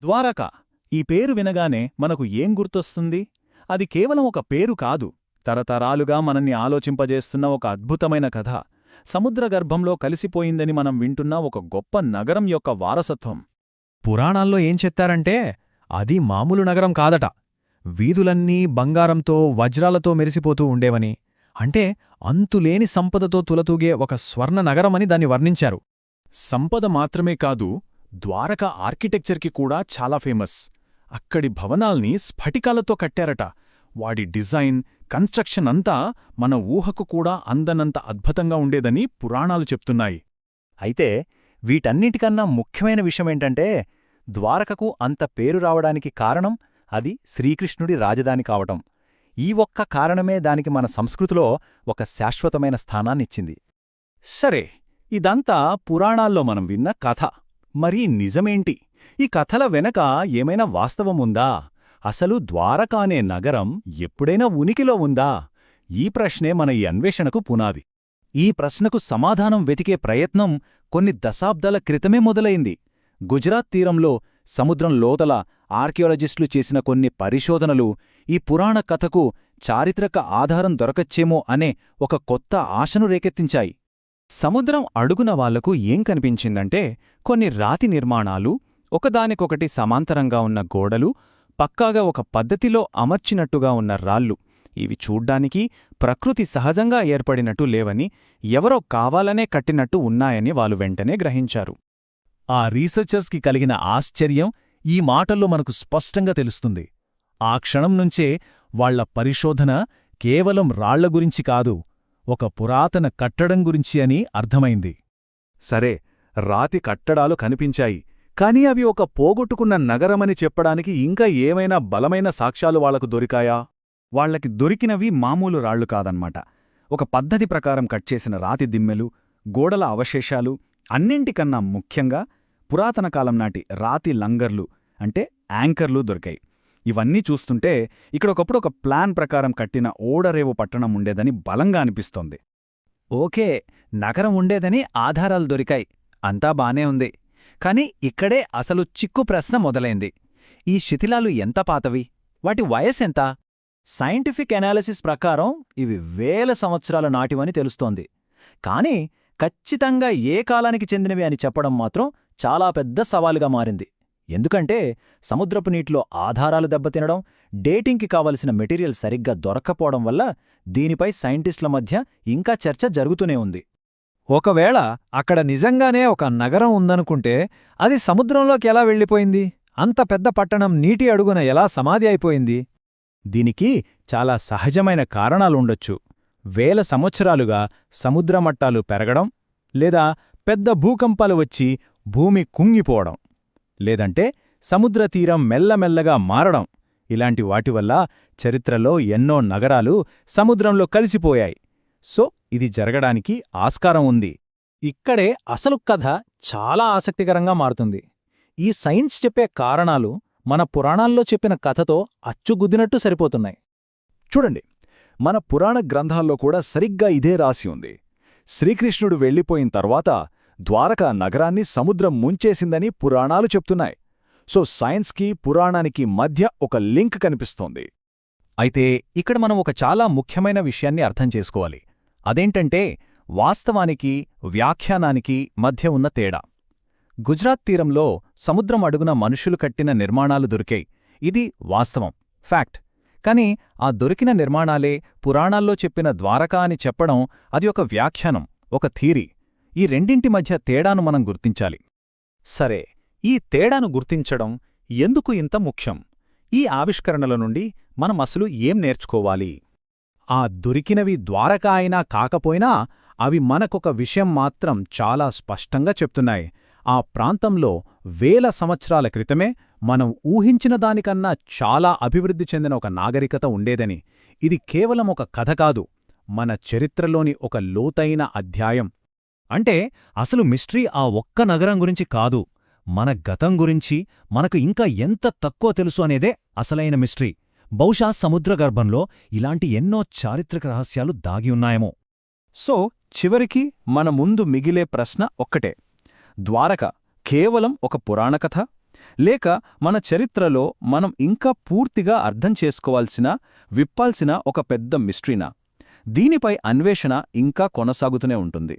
ద్వారక ఈ పేరు వినగానే మనకు ఏం గుర్తొస్తుంది? అది కేవలం ఒక పేరు కాదు, తరతరాలుగా మనల్ని ఆలోచింపజేస్తున్న ఒక అద్భుతమైన కథ. సముద్రగర్భంలో కలిసిపోయిందని మనం వింటున్న ఒక గొప్ప నగరం యొక్క వారసత్వం. పురాణాల్లో ఏం చెప్తారంటే అది మామూలు నగరం కాదట. వీధులన్నీ బంగారంతో వజ్రాలతో మెరిసిపోతూ ఉండేవని, అంటే అంతులేని సంపదతో తులతూగే ఒక స్వర్ణ నగరమని దాన్ని వర్ణించారు. సంపద మాత్రమే కాదు, ద్వారక ఆర్కిటెక్చర్కి కూడా చాలా ఫేమస్. అక్కడి భవనాల్ని స్ఫటికాలతో కట్టారట. వాడి డిజైన్, కన్స్ట్రక్షన్ అంతా మన ఊహకు కూడా అందనంత అద్భుతంగా ఉండేదని పురాణాలు చెప్తున్నాయి. అయితే వీటన్నిటికన్నా ముఖ్యమైన విషయమేంటంటే, ద్వారకకు అంత పేరు రావడానికి కారణం అది శ్రీకృష్ణుడి రాజధాని కావటం. ఈ ఒక్క కారణమే దానికి మన సంస్కృతిలో ఒక శాశ్వతమైన స్థానాన్నిచ్చింది. సరే, ఇదంతా పురాణాల్లో మనం విన్న కథ. మరి నిజమేంటి? ఈ కథల వెనక ఏమైనా వాస్తవముందా? అసలు ద్వారక అనే నగరం ఎప్పుడైనా ఉనికిలో ఉందా? ఈ ప్రశ్నే మన ఈ అన్వేషణకు పునాది. ఈ ప్రశ్నకు సమాధానం వెతికే ప్రయత్నం కొన్ని దశాబ్దాల క్రితమే మొదలైంది. గుజరాత్ తీరంలో సముద్రం లోతల ఆర్కియాలజిస్టులు చేసిన కొన్ని పరిశోధనలు ఈ పురాణ కథకు చారిత్రక ఆధారం దొరకచ్చేమో అనే ఒక కొత్త ఆశను రేకెత్తించాయి. సముద్రం అడుగున వాళ్లకు ఏం కనిపించిందంటే, కొన్ని రాతి నిర్మాణాలు, ఒకదానికొకటి సమాంతరంగా ఉన్న గోడలు, పక్కాగా ఒక పద్ధతిలో అమర్చినట్టుగా ఉన్న రాళ్ళు. ఇవి చూడ్డానికి ప్రకృతి సహజంగా ఏర్పడినట్టు లేవని, ఎవరో కావాలనే కట్టినట్టు ఉన్నాయని వాళ్ళు వెంటనే గ్రహించారు. ఆ రీసెర్చర్స్కి కలిగిన ఆశ్చర్యం ఈ మాటల్లో మనకు స్పష్టంగా తెలుస్తుంది. ఆ క్షణం నుంచే వాళ్ల పరిశోధన కేవలం రాళ్ల గురించి కాదు, ఒక పురాతన కట్టడం గురించి అని అర్థమైంది. సరే, రాతి కట్టడాలు కనిపించాయి, కాని అవి ఒక పోగొట్టుకున్న నగరమని చెప్పడానికి ఇంకా ఏమైనా బలమైన సాక్ష్యాలు వాళ్లకు దొరికాయా? వాళ్లకి దొరికినవి మామూలు రాళ్లు కాదన్నమాట. ఒక పద్ధతి ప్రకారం కట్ చేసిన రాతి దిమ్మెలు, గోడల అవశేషాలు, అన్నింటికన్నా ముఖ్యంగా పురాతన కాలం నాటి రాతి లంగర్లు అంటే యాంకర్లు దొరికాయి. ఇవన్నీ చూస్తుంటే ఇక్కడొకప్పుడు ఒక ప్లాన్ ప్రకారం కట్టిన ఓడరేవు పట్టణం ఉండేదని బలంగా అనిపిస్తోంది. ఓకే, నగరం ఉండేదని ఆధారాలు దొరికాయి, అంతా బానే ఉంది. కాని ఇక్కడే అసలు చిక్కు ప్రశ్న మొదలైంది. ఈ శిథిలాలు ఎంత పాతవి? వాటి వయస్సెంత? సైంటిఫిక్ ఎనాలిసిస్ ప్రకారం ఇవి వేల సంవత్సరాల నాటివని తెలుస్తోంది. కాని ఖచ్చితంగా ఏ కాలానికి చెందినవి అని చెప్పడం మాత్రం చాలా పెద్ద సవాలుగా మారింది. ఎందుకంటే సముద్రపు నీటిలో ఆధారాలు దెబ్బతినడం, డేటింగ్కి కావలసిన మెటీరియల్ సరిగ్గా దొరక్కపోవడం వల్ల దీనిపై సైంటిస్టుల మధ్య ఇంకా చర్చ జరుగుతూనే ఉంది. ఒకవేళ అక్కడ నిజంగానే ఒక నగరం ఉందనుకుంటే అది సముద్రంలోకి ఎలా వెళ్ళిపోయింది? అంత పెద్ద పట్టణం నీటి అడుగున ఎలా సమాధి అయిపోయింది? దీనికి చాలా సహజమైన కారణాలుండొచ్చు. వేల సంవత్సరాలుగా సముద్రమట్టాలు పెరగడం, లేదా పెద్ద భూకంపాలు వచ్చి భూమి కుంగిపోవడం, లేదంటే సముద్రతీరం మెల్లమెల్లగా మారడం. ఇలాంటి వాటివల్ల చరిత్రలో ఎన్నో నగరాలు సముద్రంలో కలిసిపోయాయి. సో ఇది జరగడానికి ఆస్కారం ఉంది. ఇక్కడే అసలు కథ చాలా ఆసక్తికరంగా మారుతుంది. ఈ సైన్స్ చెప్పే కారణాలు మన పురాణాల్లో చెప్పిన కథతో అచ్చుగుద్దినట్టు సరిపోతున్నాయి. చూడండి, మన పురాణ గ్రంథాల్లో కూడా సరిగ్గా ఇదే రాసి ఉంది. శ్రీకృష్ణుడు వెళ్ళిపోయిన తర్వాత ద్వారకా నగరాన్ని సముద్రం ముంచేసిందని పురాణాలు చెప్తున్నాయి. సో సైన్స్కి పురాణానికి మధ్య ఒక లింక్ కనిపిస్తోంది. అయితే ఇక్కడ మనం ఒక చాలా ముఖ్యమైన విషయాన్ని అర్థం చేసుకోవాలి. అదేంటంటే వాస్తవానికి, వ్యాఖ్యానానికి మధ్య ఉన్న తేడా. గుజరాత్ తీరంలో సముద్రం అడుగున మనుషులు కట్టిన నిర్మాణాలు దొరికాయి. ఇది వాస్తవం, ఫ్యాక్ట్. కాని ఆ దొరికిన నిర్మాణాలే పురాణాల్లో చెప్పిన ద్వారకా అని చెప్పడం అది ఒక వ్యాఖ్యానం, ఒక థీరీ. ఈ రెండింటి మధ్య తేడాను మనం గుర్తించాలి. సరే, ఈ తేడాను గుర్తించడం ఎందుకు ఇంత ముఖ్యం? ఈ ఆవిష్కరణల నుండి మనం అసలు ఏం నేర్చుకోవాలి? ఆ దొరికినవి ద్వారకా అయినా కాకపోయినా అవి మనకొక విషయం మాత్రం చాలా స్పష్టంగా చెప్తున్నాయి. ఆ ప్రాంతంలో వేల సంవత్సరాల క్రితమే మనం ఊహించిన దానికన్నా చాలా అభివృద్ధి చెందిన ఒక నాగరికత ఉండేదని. ఇది కేవలం ఒక కథ కాదు, మన చరిత్రలోని ఒక లోతైన అధ్యాయం. అంటే అసలు మిస్టరీ ఆ ఒక్క నగరం గురించి కాదు, మన గతం గురించి మనకు ఇంకా ఎంత తక్కువ తెలుసు అనేదే అసలైన మిస్టరీ. బహుశా సముద్రగర్భంలో ఇలాంటి ఎన్నో చారిత్రక రహస్యాలు దాగి ఉన్నాయేమో. సో చివరికి మన ముందు మిగిలే ప్రశ్న ఒక్కటే: ద్వారక కేవలం ఒక పురాణకథ, లేక మన చరిత్రలో మనం ఇంకా పూర్తిగా అర్థం చేసుకోవాల్సిన విప్పాల్సిన ఒక పెద్ద మిస్టరీనా? దీనిపై అన్వేషణ ఇంకా కొనసాగుతూనే ఉంటుంది.